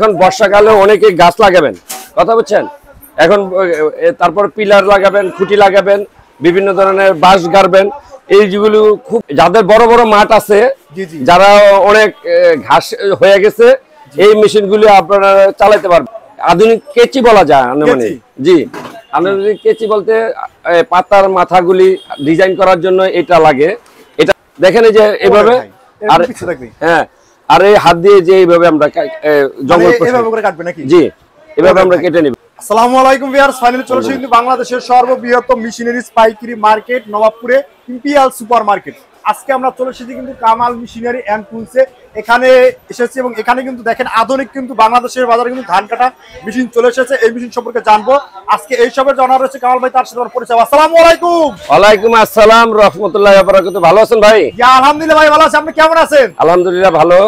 এখন বর্ষাকালে অনেকে গাছ লাগাবেন, কথা বুঝছেন। এখন তারপর পিলার লাগাবেন, খুঁটি লাগাবেন, বিভিন্ন ধরনের বাঁশ গাড়বেন। এই যেগুলো খুব যাদের বড় বড় মাঠ আছে, যারা অনেক ঘাস হয়ে গেছে, এই মেশিনগুলি আপনারা চালাতে পারবেন। আধুনিক কেচি বলা যায় মানে, জি আধুনিক কেচি বলতে পাতার মাথাগুলি ডিজাইন করার জন্য এটা লাগে। এটা দেখেন এই যে এভাবে, আর হ্যাঁ আর এই হাত দিয়ে যে এইভাবে আমরা জঙ্গল কাটবে নাকি, জি এভাবে আমরা কেটে নিব। আসসালামু আলাইকুম ভিউয়ার্স, ফাইনালি চলে এসেছি কিন্তু বাংলাদেশের সর্ববৃহৎ মেশিনারিজ পাইকারি মার্কেট নবাবপুরে ইম্পিরিয়াল সুপার মার্কেট। আজকে আমরা চলে এসেছি কিন্তু কামাল মেশিনারি এন্ড টুলসে, এখানে এসেছি এবং এখানে কিন্তু দেখেন আধুনিক কিন্তু বাংলাদেশের বাজারে কিন্তু ধান কাটা মেশিন চলে এসেছে। এই মেশিন সম্পর্কে জানবো আজকে, এই সবের জানা রয়েছে কামাল ভাই, তার সাথে আমার পরিচয়। আসসালামু আলাইকুম। ওয়ালাইকুম আসসালাম রাহমাতুল্লাহি ওয়া বারাকাতুহু। ভালো আছেন ভাই? ইয়া আলহামদুলিল্লাহ ভাই, ভালো আছি। আপনি কেমন আছেন? আলহামদুলিল্লাহ ভালো।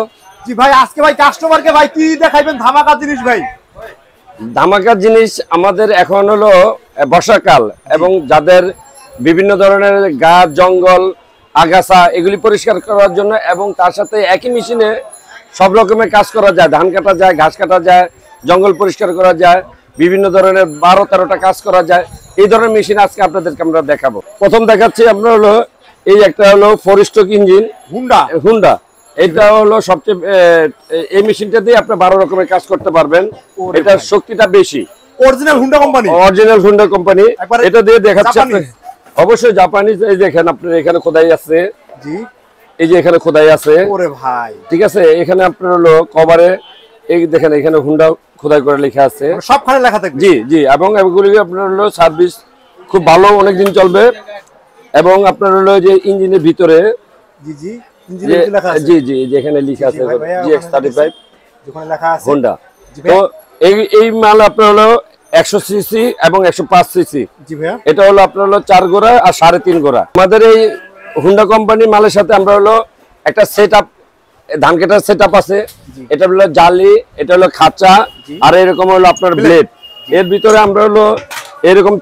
জি ভাই, আজকে ভাই কাস্টমারকে ভাই কি দেখাইবেন ধামাকা জিনিস? ভাই ধামাকা জিনিস আমাদের এখন হলো বর্ষাকাল, এবং যাদের বিভিন্ন ধরনের গাছ জঙ্গল আগাছা এগুলি পরিষ্কার করার জন্য, এবং তার সাথে একই মেশিনে সব রকমের কাজ করা যায়। ধান কাটা যায়, ঘাস কাটা যায়, জঙ্গল পরিষ্কার করা যায়, বিভিন্ন ধরনের 12-13টা কাজ করা যায়। এই ধরনের মেশিন আজকে আপনাদেরকে আমরা দেখাবো। প্রথম দেখাচ্ছি আমরা হলো এই একটা হলো 4 স্ট্রোক ইঞ্জিন হুন্ডা। এটা হলো সবচেয়ে, এই মেশিনটা দিয়ে আপনি 12 রকমের কাজ করতে পারবেন। এটার শক্তিটা বেশি। Original Honda company. এটা দিয়ে দেখাচ্ছি অবশ্যই জাপানিজ। এই দেখেন আপনার এখানে খোদাই আছে, জি এই যে এখানে খোদাই আছে। ওরে ভাই ঠিক আছে, এখানে আপনার হলো কভারে এই দেখেন এখানে হুন্ডা খোদাই করে লেখা আছে, সবখানে লেখা থাকবে। জি জি, এবং এগুলি আপনার হলো সার্ভিস খুব ভালো, অনেক দিন চলবে। এবং আপনার হলো যে ইঞ্জিনের ভিতরে জি জি জি জি যেখানে লেখা আছে GX35 যেখানে লেখা আছে হোন্ডা। তো এই মাল আপনার হলো 100 সিসি এবং 105 সিসি। জি ভাইয়া, এটা হলো আপনার হলো 4 গোড়া আর 3.5 গোড়া। আমাদের এই হুন্ডা কোম্পানি মালের সাথে আমরা হলো একটা সেটআপ, ধান কাটার সেটআপ আছে। এটা হলো জালি, এটা হলো খাঁচা, আর এরকম হলো আপনার ব্লেড। এর ভিতরে আমরা হলো এরকম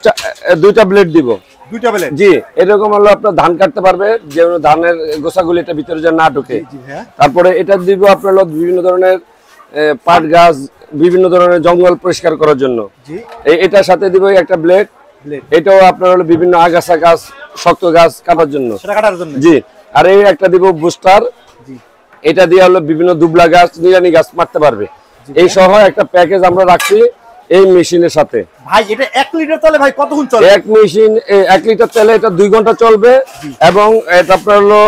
2টা ব্লেড দিব। 2টা ব্লেড, জি এরকম হলো আপনার ধান কাটতে পারবে, যে ধানের গোছাগুলি এটা ভিতরে যেন না ঢোকে। তারপরে এটা দিব আপনার হলো বিভিন্ন ধরনের পাট গাছ, বিভিন্ন ধরনের জঙ্গল পরিষ্কার করার জন্য। এটার সাথে দিব একটা ব্লেড। এটাও আপনার হলো বিভিন্ন আগাছা গাছ, শক্ত গাছ কাটার জন্য, জি। আর এই একটা দিব বুস্টার। এটা দিয়ে হলো বিভিন্ন দুবলা গাছ, নিরানি গাছ মারতে পারবে। এই সহ একটা প্যাকেজ আমরা রাখছি এই মেশিনের সাথে। ভাই এটা 1 লিটার তেলে ভাই কতক্ষণ চলে? এক মেশিন 1 লিটার তেলে এটা 2 ঘন্টা চলবে। এবং এটা আপনার হলো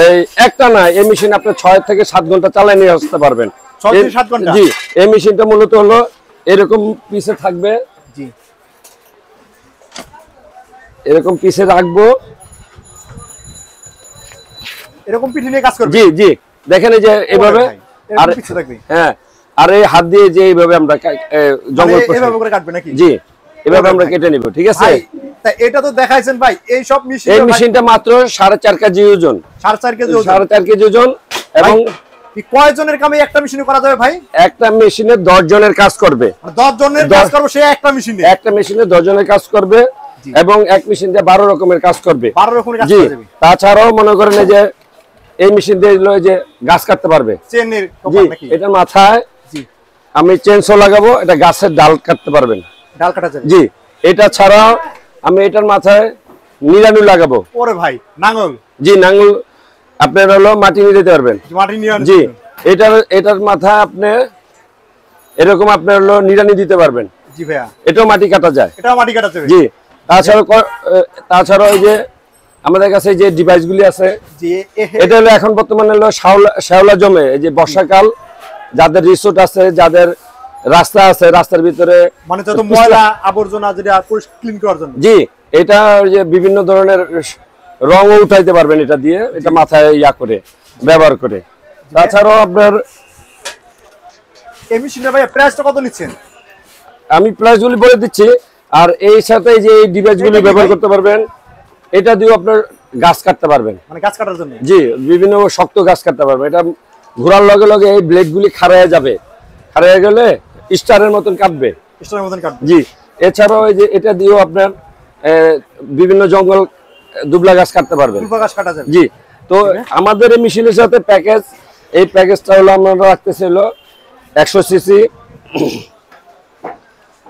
এই একটা না, এই মেশিন আপনি 6 থেকে 7 ঘন্টা চালিয়ে নিয়ে আসতে পারবেন। 6 থেকে 7 ঘন্টা, জি। এই মেশিনটা মূলত হলো এরকম পিছে থাকবে, জি এরকম পিছে রাখবো, এরকম পিঠে নিয়ে কাজ করবে। জি জি দেখেন এই যে এভাবে, আর পিছে থাকবে, হ্যাঁ আর এই হাত দিয়ে যে এইভাবে আমরা জঙ্গল এভাবে করে কাটবে নাকি? জি এভাবে আমরা কেটে নিব। ঠিক আছে, তা এটা তো দেখাইছেন ভাই, এই সব মেশিন, এই মেশিনটা মাত্র 4.5 কেজি ওজন, 4.5 কেজি ওজন। এবং কয়জনের কামে একটা মেশিনে করা যাবে ভাই? একটা মেশিনে 10 জনের কাজ করবে। 10 জনের কাজ করবে সে একটা মেশিনে? একটা মেশিনে 10 জনের কাজ করবে, এবং এক মেশিন দিয়ে 12 রকমের কাজ করবে। 12 রকমের কাজ করা যাবে। তাছাড়াও মনে করেন যে এই মেশিন দিয়ে যে গাছ কাটতে পারবে, চেনের নাকি এটার মাথায় আমি চেনসো লাগাবো, এটা গাছের ডাল কাটতে পারবেন, ডাল কাটা যাবে, জি। এটা ছাড়াও আমি এটার মাথায় নিড়ানি লাগাবো। ওরে ভাই নাঙ্গল, জি নাঙ্গল আপনার হলো মাটি নিয়ে দিতে পারবেন, মাটি নিয়ে, জি। এটার মাথায় আপনি এরকম আপনার হলো নিড়ানি দিতে পারবেন, জি ভাইয়া। এটাও মাটি কাটা যায়, এটাও মাটি কাটা যাবে, জি। তাছাড়া ওই যে আমাদের কাছে যে ডিভাইসগুলি আছে, এটা হলো এখন বর্তমানে হলো শ্যাওলা জমে, এই যে বর্ষাকাল যাদের রিসোর্ট আছে, যাদের রাস্তা আছে, রাস্তার ভিতরে মানে যত ময়লা আবর্জনা যেটা ক্লিন করার জন্য, জি। এটা যে বিভিন্ন ধরনের রঙও উঠাইতে পারবেন এটা দিয়ে, এটা মাথায় করে ব্যবহার করে। তাছাড়াও আপনার এই মেশিনটা ভাই প্রাইসটা কত নিচ্ছেন? আমি প্রাইসগুলি বলে দিচ্ছি। আর এই সাথে যে এই ডিভাইসগুলি ব্যবহার করতে পারবেন, এটা দিয়ে আপনার গাছ কাটতে পারবেন, মানে গাছ কাটার জন্য, জি। বিভিন্ন শক্ত গাছ কাটতে পারবেন। এটা ঘোরার লগে লগে এই ব্লেডগুলি খাড়ায় যাবে, খাড়ায় গেলে স্টারের মতন কাটবে, জি। এছাড়াও এই যে এটা দিয়েও আপনার বিভিন্ন জঙ্গল দুবলা গাছ কাটতে পারবেন, জি। তো আমাদের এই মেশিনের সাথে প্যাকেজ, এই প্যাকেজটা হলো আমরা রাখতেছি হলো 100 সিসি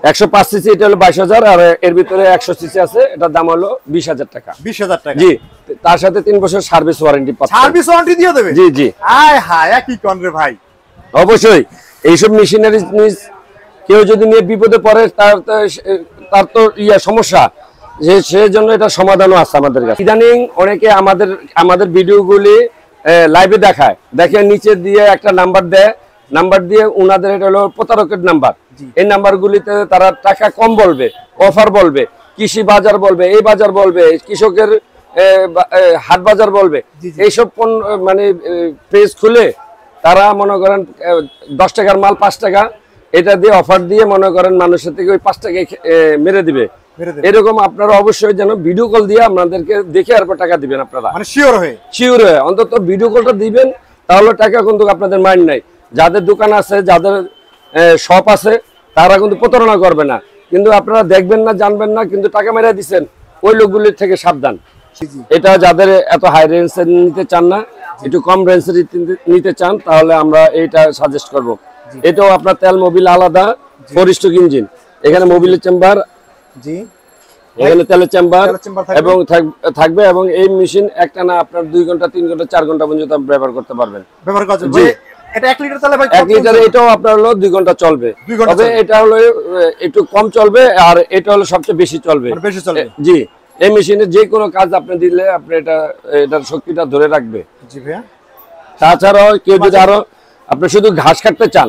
105 সিসি এটা হলো 22,000, আর এর ভিতরে 100 সিসি আছে, এটার দাম হলো 20,000 টাকা। 20,000 টাকা। জি, তার সাথে 3 বছর সার্ভিস ওয়ারেন্টি পাচ্ছেন। সার্ভিস ওয়ারেন্টি দিয়ে দেবে? জি জি। আয় হায়, কি কোন রে ভাই! অবশ্যই এইসব মেশিনারি জিনিস কেউ যদি নিয়ে বিপদে পড়ে তার তো সমস্যা, যে সেজন্য এটা সমাধানও আছে আমাদের কাছে। ইদানিং অনেকে আমাদের ভিডিওগুলি লাইভে দেখায়, দেখে নিচে দিয়ে একটা নাম্বার দেয়, নাম্বার দিয়ে ওনাদের এটা হলো প্রতারকের নাম্বার। এই নাম্বারগুলিতে তারা টাকা কম বলবে, অফার বলবে, কৃষি বাজার বলবে, এই বাজার বলবে, কৃষকের হাট বাজার বলবে, এইসব মানে পেজ খুলে তারা মনে করেন 10 টাকার মাল 5 টাকা এটা দিয়ে অফার দিয়ে মনে করেন মানুষের থেকে ওই 5 টাকায় মেরে দিবে। এরকম আপনারা অবশ্যই যেন ভিডিও কল দিয়ে আপনাদেরকে দেখে আর টাকা দিবেন। আপনারা মানে শিওর হয়ে অন্তত ভিডিও কলটা দিবেন, তাহলে টাকা কিন্তু আপনাদের মাইন্ড নাই। যাদের দোকান আছে, যাদের শপ আছে, তারা কিন্তু প্রতারণা করবে না, কিন্তু আপনারা দেখবেন না, জানবেন না, কিন্তু টাকা মেরে দিচ্ছেন, ওই লোকগুলির থেকে সাবধান। এটা যাদের এত হাই রেঞ্জের নিতে চান না, একটু কম রেঞ্জের নিতে চান, তাহলে আমরা এইটা সাজেস্ট করব। এটাও আপনার তেল মোবিল আলাদা, 4 স্ট্রোক ইঞ্জিন, এখানে মোবিলের চেম্বার, জি এখানে তেলের চেম্বার এবং থাকবে, এবং এই মেশিন একটা না আপনার 2 ঘন্টা 3 ঘন্টা 4 ঘন্টা পর্যন্ত ব্যবহার করতে পারবেন। জি, এটা 1 লিটার তেলে ভাই 1 লিটার, এটাও আপনার হলো 2 ঘন্টা চলবে, তবে এটা হলো একটু কম চলবে, আর এটা হলো সবচেয়ে বেশি চলবে। জি, এই মেশিনে যে কোনো কাজ আপনি দিলে আপনি এটার শক্তিটা ধরে রাখবে। জি ভাইয়া। তাছাড়াও কেউ যদি আরো আপনি শুধু ঘাস কাটতে চান,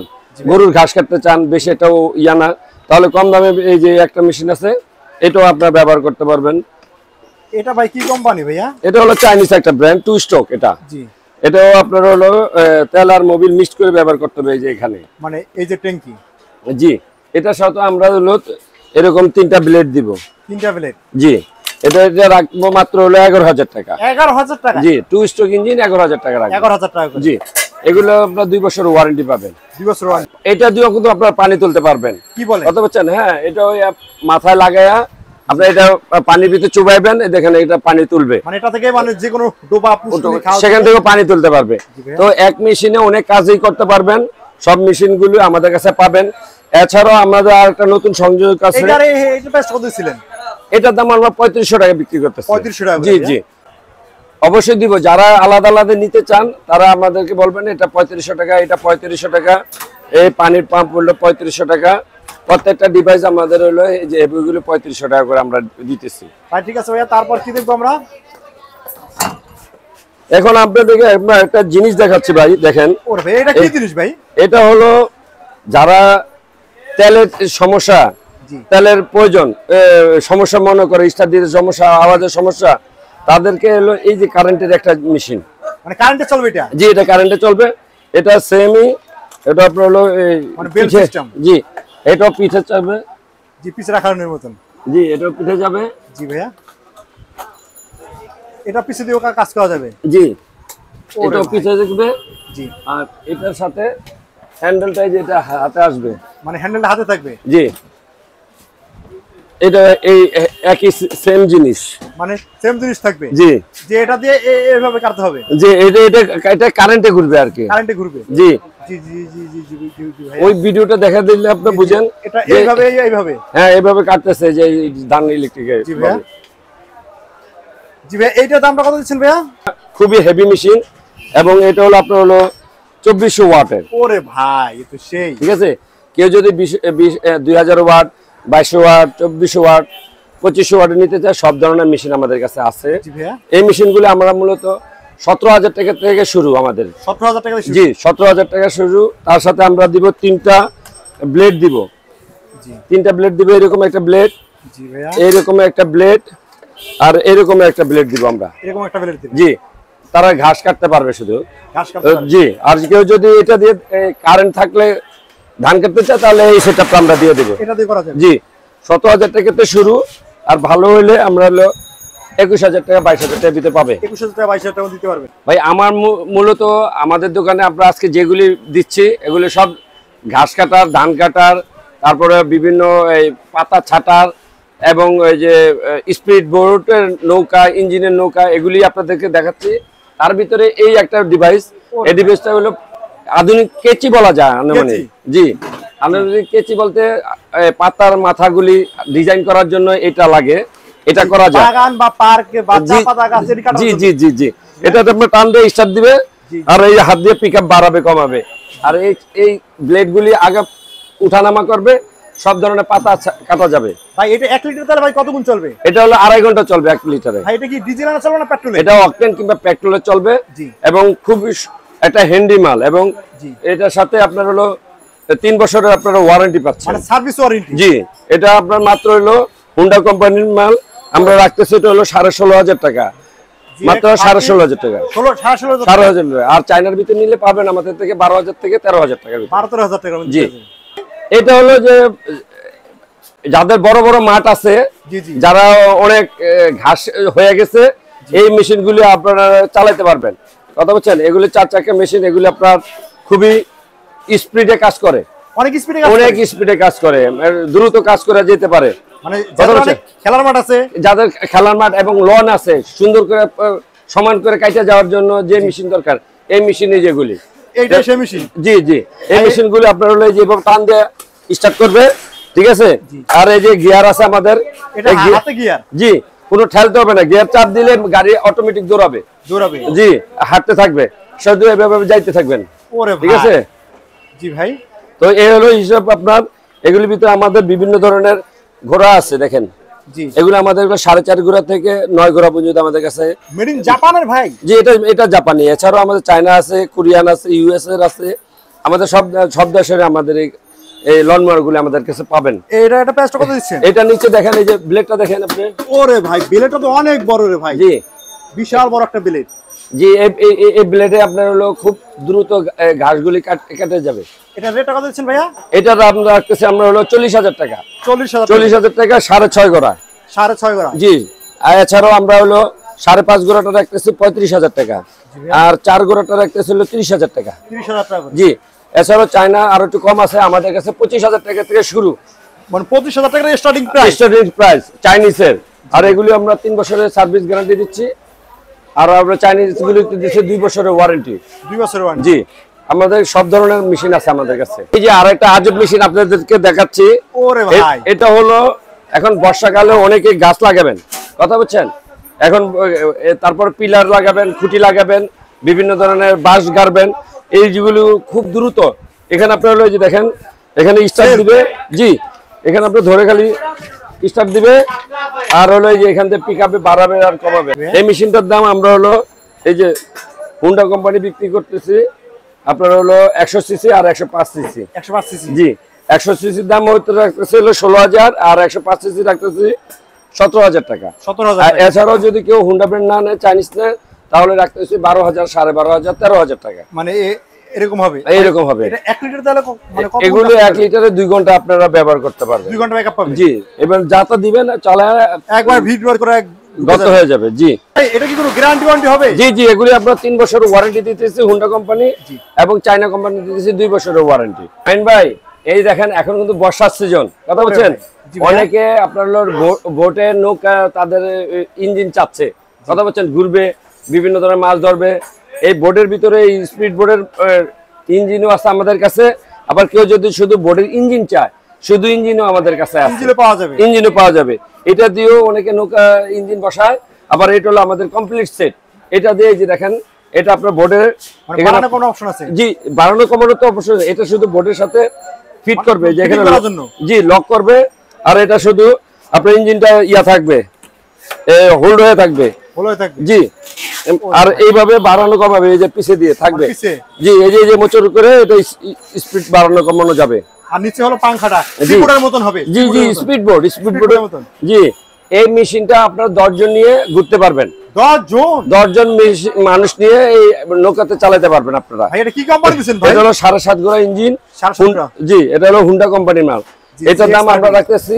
গরুর ঘাস কাটতে চান, বেশি এটাও না, তাহলে কম দামে এই যে একটা মেশিন আছে, এটাও আপনারা ব্যবহার করতে পারবেন। এটা ভাই কি কোম্পানি ভাইয়া? এটা হলো চাইনিজ একটা ব্র্যান্ড, 2 স্ট্রোক এটা। জি, এটাও আপনার হলো তেল আর মোবিল মিক্স করে ব্যবহার করতে হবে। এই যে এখানে মানে এই যে ট্যাঙ্কি, জি, এটার সাথে আমরা হলো এরকম 3টা ব্লেড দিব। 3টা ব্লেড? জি, এটা রাখবো মাত্র হলো 11,000 টাকা। 11,000 টাকা? জি, 2 স্ট্রোক ইঞ্জিন 11,000 টাকা রাখবো। 11,000 টাকা? জি, এগুলো আপনার 2 বছর ওয়ারেন্টি পাবেন। 2 বছর ওয়ারেন্টি? এটা দিয়েও কিন্তু আপনারা পানি তুলতে পারবেন। কি বলেন? কথা বলছেন? হ্যাঁ, এটা ওই মাথায় লাগায়া আপনি এটা পানির ভিতরে চুবাইবেন, দেখেন এটা পানি তুলবে, মানে এটা থেকে মানে যে কোনো ডোবা সেখান থেকে পানি তুলতে পারবে। তো এক মেশিনে অনেক কাজই করতে পারবেন, সব মেশিনগুলো আমাদের কাছে পাবেন। এছাড়াও আমাদের আরেকটা নতুন সংযোগ আছে। এটা প্রাইস কত ছিলেন? এটার দাম আমরা 3500 টাকা বিক্রি করতেছি। 3500 টাকা? জি জি, অবশ্যই দিব। যারা আলাদা আলাদা নিতে চান তারা আমাদেরকে বলবেন এটা 3500 টাকা, এটা 3500 টাকা, এই পানির পাম্প হলো 3500 টাকা। প্রত্যেকটা ডিভাইস আমাদের হলো এই যে এগুলো 3500 টাকা করে আমরা দিতেছি। ভাই ঠিক আছে ভাইয়া, তারপর কি দেখবো আমরা? এখন আপনাদেরকে একটা জিনিস দেখাচ্ছি ভাই, দেখেন। ওরে ভাই, এটা কি জিনিস ভাই? এটা হলো যারা তেলের সমস্যা, তেলের প্রয়োজন, সমস্যা মনে করে, স্টার্ট দিতে সমস্যা, আওয়াজের সমস্যা, তাদেরকে হলো এই যে কারেন্টের একটা মেশিন, মানে কারেন্টে চলবে এটা? জি, এটা কারেন্টে চলবে। এটা সেমই, এটা আপনার হলো মানে বেল সিস্টেম। জি, এটাও পিঠে যাবে। জি, পিছে রাখানোর মতন। জি, এটাও পিঠে যাবে। জি ভাইয়া, এটা পিছে দিয়েও কাজ করা যাবে। জি, এটাও পিছে দেখবে। জি, আর এটার সাথে হ্যান্ডেলটাই যেটা হাতে আসবে, মানে হ্যান্ডেলটা হাতে থাকবে। জি, এটা এই একই সেম জিনিস, মানে সেম জিনিস থাকবে। জি, যে এটা দিয়ে এইভাবে কাটতে হবে। জি, এটা কারেন্টে ঘুরবে আর কি, কারেন্টে ঘুরবে। জি জি জি জি জি জি, ওই ভিডিওটা দেখা দিলে আপনি বুঝেন এটা এইভাবে। হ্যাঁ, এইভাবে কাটতেছে যে ধান ইলেকট্রিকে। জি ভাইয়া। জি ভাইয়া, এইটার দামটা কত দিচ্ছেন ভাইয়া? খুবই হেভি মেশিন, এবং এটা হলো আপনার হলো 2400 ওয়াটের। ওরে ভাই, এ তো সেই। ঠিক আছে, কেউ যদি 2000 ওয়াট, 2200 ওয়াট, 2400 ওয়াট, 2500 ওয়াট নিতে চায়, সব ধরনের মেশিন আমাদের কাছে আছে। এই মেশিনগুলো আমরা মূলত 17,000 টাকা থেকে শুরু আমাদের। 17,000 টাকা? জি, 17,000 টাকা শুরু। তার সাথে আমরা দিব 3টা ব্লেড দিব। জি, 3টা ব্লেড দিব। এরকম একটা ব্লেড, জি ভাইয়া, এরকম একটা ব্লেড, আর এরকম একটা ব্লেড দিব আমরা। এরকম একটা ব্লেড দিব? জি, তারা ঘাস কাটতে পারবে শুধু, ঘাস কাটতে পারবে। জি, আর কেউ যদি এটা দিয়ে কারেন্ট থাকলে ধান কাটতে চায়, তাহলে এই সেটআপটা আমরা দিয়ে দেব। এটা দিয়ে করা যাবে? জি, 17,000 টাকাতে শুরু, আর ভালো হইলে আমরা হলো 21,000 টাকা 22,000 টাকা দিতে পাবে। 21,000 টাকা 22,000 টাকা দিতে পারবে। ভাই, আমার মূলত আমাদের দোকানে আমরা আজকে যেগুলি দিচ্ছি এগুলি সব ঘাস কাটার, ধান কাটার, তারপরে বিভিন্ন এই পাতা ছাটার, এবং ওই যে স্পিড বোটের নৌকা, ইঞ্জিনের নৌকা, এগুলি আপনাদেরকে দেখাচ্ছি। তার ভিতরে এই একটা ডিভাইস, এই ডিভাইসটা হলো আধুনিক কেচি বলা যায় আনুমানিক। জি, আনুমানিক কেচি বলতে পাতার মাথাগুলি ডিজাইন করার জন্য এটা লাগে, এটা করা যায় বাগান বা পার্কে বা চা পাতা গাছের কাটা। জি জি জি জি, এটাতে আপনি টান দিয়ে স্টার্ট দিবে আর এই হাত দিয়ে পিকআপ বাড়াবে কমাবে। আর এই ব্লেড গুলি আগে উঠানামা করবে, সব ধরনের পাতা কাটা যাবে। ভাই এটা 1 লিটার তেলে ভাই কত গুণ চলবে? এটা হলো 2.5 ঘন্টা চলবে 1 লিটারে। ভাই এটা কি ডিজেল না চলবে না পেট্রোলে? এটা অকটেন কিংবা পেট্রোলে চলবে। জি। এবং খুব একটা হ্যান্ডি মাল, এবং এটার সাথে আপনার হলো 3 বছরের আপনারা ওয়ারেন্টি পাচ্ছেন, মানে সার্ভিস ওয়ারেন্টি। জি, এটা আপনার মাত্র হলো হুন্ডা কোম্পানির মাল, আমরা রাখতেছি এটা হলো 16,500 টাকা, মাত্র 16,500 টাকা, 16,500 টাকা। আর চায়নার ভিতরে নিলে পাবেন আমাদের থেকে 12,000 থেকে 13,000 টাকার ভিতরে। 12-13,000 টাকা। জি, এটা হলো যে যাদের বড় বড় মাঠ আছে, যারা অনেক ঘাস হয়ে গেছে, এই মেশিনগুলি আপনারা চালাতে পারবেন। কথা বলছেন, এগুলি 4 চাকা মেশিন, এগুলি আপনার খুবই স্পিডে কাজ করে, অনেক স্পিডে কাজ করে, দ্রুত কাজ করে যেতে পারে। মানে যাদের খেলার মাঠ আছে, যাদের খেলার মাঠ এবং লন আছে, সুন্দর করে সমান করে কাটা যাওয়ার জন্য যে মেশিন দরকার, এই মেশিনে যেগুলি, এইটা সেই মেশিন। জি জি, এই মেশিনগুলো আপনার হলো যেভাবে টান দিয়ে স্টার্ট করবে, ঠিক আছে। আর এই যে গিয়ার আছে আমাদের, এটা হাতে গিয়ার। জি, কোনো ঠেলতে হবে না, গিয়ার চাপ দিলে গাড়ি অটোমেটিক দৌড়াবে। জি, হাঁটতে থাকবে, শুধু এভাবে যাইতে থাকবেন। ওরে ঠিক আছে। জি ভাই, তো এই হলো হিসাব আপনার। এগুলির ভিতরে আমাদের বিভিন্ন ধরনের ঘোড়া আছে, দেখেন। জি, এগুলো আমাদের 4.5 ঘোড়া থেকে 9 ঘোড়া পর্যন্ত আমাদের কাছে। মেড ইন জাপানের ভাই? জি, এটা জাপানি। এছাড়াও আমাদের চায়না আছে, কোরিয়ান আছে, ইউএসএ আছে, আমাদের সব দেশের আমাদের এই লনমার গুলো আমাদের কাছে পাবেন। এটা প্রাইসটা কত দিচ্ছেন? এটা নিচে দেখেন, এই যে ব্লেডটা দেখেন আপনি। ওরে ভাই, ব্লেডটা তো অনেক বড় রে ভাই। জি, বিশাল বড় একটা ব্লেড। জি, এই ব্লেডে আপনার হলো খুব দ্রুত ঘাসগুলি কেটে যাবে। এটা রেটটা কত দিচ্ছেন ভাইয়া? এটা আমরা রাখতেছি আমরা হলো 40,000 টাকা। 40,000 টাকা, 6.5 ঘোড়া। 6.5 ঘোড়া। জি, আর এছাড়াও আমরা হলো 5.5 ঘোড়াটা রাখতেছি 35,000 টাকা, আর 4 ঘোড়াটা রাখতেছি হলো 30,000 টাকা। 30,000 টাকা। জি, এছাড়াও চায়না আরো একটু কম আছে, আমাদের কাছে 25,000 টাকা থেকে শুরু। মানে 25,000 টাকা স্টার্টিং প্রাইস চাইনিজের। আর এগুলি আমরা 3 বছরের সার্ভিস গ্যারান্টি দিচ্ছি, আর আমরা চাইনিজ গুলি দিচ্ছি 2 বছরের ওয়ারেন্টি। 2 বছরের ওয়ারেন্টি। জি, আমাদের সব ধরনের মেশিন আছে আমাদের কাছে। এই যে আরেকটা আজব মেশিন আপনাদেরকে দেখাচ্ছি। ওরে ভাই, এটা হলো এখন বর্ষাকালে অনেকে গাছ লাগাবেন, কথা বলছেন, এখন তারপর পিলার লাগাবেন, খুঁটি লাগাবেন, বিভিন্ন ধরনের বাঁশ গাড়বেন, এই যেগুলো খুব দ্রুত। এখানে আপনার হলো যে দেখেন, এখানে স্টার্ট দিবে। জি, এখানে আপনি ধরে খালি স্টার্ট দিবে, আর হলো এই যে এখান থেকে পিকআপে বাড়াবে আর কমাবে। এই মেশিনটার দাম আমরা হলো এই যে হুন্ডা কোম্পানি বিক্রি করতেছি আপনার হলো 100 সিসি আর 105 সিসি। 105 সিসি। জি, 100 সিসির দাম হতে রাখতেছি হলো 16,000, আর 105 সিসি রাখতেছি 17,000 টাকা। 17,000। এছাড়াও যদি কেউ হুন্ডা ব্র্যান্ড না নেয়, চাইনিজ নেয়, তাহলে রাখতেছি 12,000, 12,500, 13,000 টাকা। মানে এরকম হবে। এইরকম হবে। এটা 1 লিটার তেলে মানে কত? এগুলো 1 লিটারে 2 ঘন্টা আপনারা ব্যবহার করতে পারবেন। 2 ঘন্টা ব্যাকআপ পাবে। জি, এবার যাতা দিবেন চালায় একবার ভিড বার করে গত হয়ে যাবে। জি, এটা কি কোনো গ্যারান্টি ওয়ারেন্টি হবে? জি জি, এগুলি আমরা 3 বছরের ওয়ারেন্টি দিতেছি হুন্ডা কোম্পানি, এবং চায়না কোম্পানি দিতেছি 2 বছরের ওয়ারেন্টি। আইন ভাই, এই দেখেন এখন কিন্তু বর্ষার সিজন, কথা বলছেন, অনেকে আপনার বোটে নৌকা তাদের ইঞ্জিন চাচ্ছে, কথা বলছেন, ঘুরবে, বিভিন্ন ধরনের মাছ ধরবে। এই বোটের ভিতরে এই স্পিড বোটের ইঞ্জিনও আছে আমাদের কাছে। আবার কেউ যদি শুধু বোটের ইঞ্জিন চায়, শুধু ইঞ্জিনও আমাদের কাছে আছে, ইঞ্জিনও পাওয়া যাবে। এটা দিয়েও অনেকে নৌকা ইঞ্জিন বসায়। আবার এটা হলো আমাদের কমপ্লিট সেট। এটা দিয়ে যে দেখেন, এটা আপনার বোর্ডের বাড়ানোর কোনো অপশন আছে? জি, বাড়ানো কমানোর তো অবশ্যই। এটা শুধু বোর্ডের সাথে ফিট করবে, যে এখানে জি লক করবে, আর এটা শুধু আপনার ইঞ্জিনটা থাকবে, হোল্ড হয়ে থাকবে। জি, আর এইভাবে বাড়ানো কমাবে, এই যে পিছে দিয়ে থাকবে। জি, এই যে মোচর করে এটা স্পিড বাড়ানো কমানো যাবে। আর নিচে হলো পাংখাটা স্পিডবোর্ডের মতন হবে। জি জি, স্পিডবোর্ডের মতন। জি, এই মেশিনটা আপনার 10 জন নিয়ে ঘুরতে পারবেন। 10 জন মানুষ নিয়ে এই নৌকাতে চালাতে পারবেন আপনারা। ভাই এটা কি কোম্পানি দিবেন ভাই? এটা হলো 7.5 ঘোড়া ইঞ্জিন। জি, এটা হলো হুন্ডা কোম্পানির মাল। এটার দাম আমরা রাখতেছি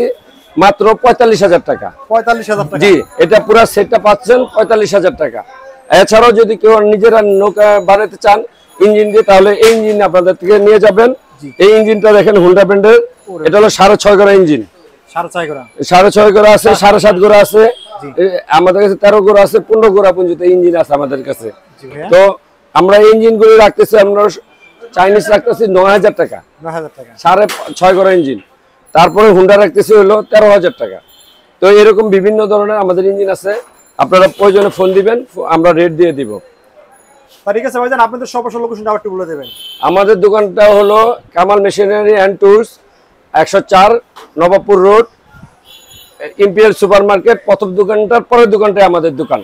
মাত্র 45,000 টাকা। 45,000 টাকা। জি, এটা পুরো সেটটা পাচ্ছেন 45,000 টাকা। এছাড়াও যদি কেউ নিজেরা নৌকা বানাতে চান ইঞ্জিন দিয়ে, তাহলে এই ইঞ্জিন আপনাদের থেকে নিয়ে যাবেন। এই ইঞ্জিনটা দেখেন হুন্ডা ব্র্যান্ডের, এটা হলো 6.5 ঘোড়া ইঞ্জিন। 6.5 ঘোড়া আছে, 7.5 ঘোড়া আছে, আমাদের কাছে 13 ঘোড়া আছে, 15 ঘোড়া পর্যন্ত ইঞ্জিন আছে আমাদের কাছে। তো আমরা ইঞ্জিন গুলো রাখতেছি আমরা চাইনিজ রাখতেছি 9000 টাকা, 9000 টাকা। 6.5 করা ইঞ্জিন। তারপরে হুন্ডা রাখতেছি হলো 13000 টাকা। তো এরকম বিভিন্ন ধরনের আমাদের ইঞ্জিন আছে, আপনারা প্রয়োজনে ফোন দিবেন, আমরা রেট দিয়ে দিব। ঠিক আছে ভাইজান, আপনাদের সরাসরি লোকেশনটা একটু বলে দেবেন। আমাদের দোকানটা হলো Kamal machinery and tools, 104 Nawabpur road, imperial super market. প্রথম দোকানটার পরের দোকানটাই আমাদের দোকান।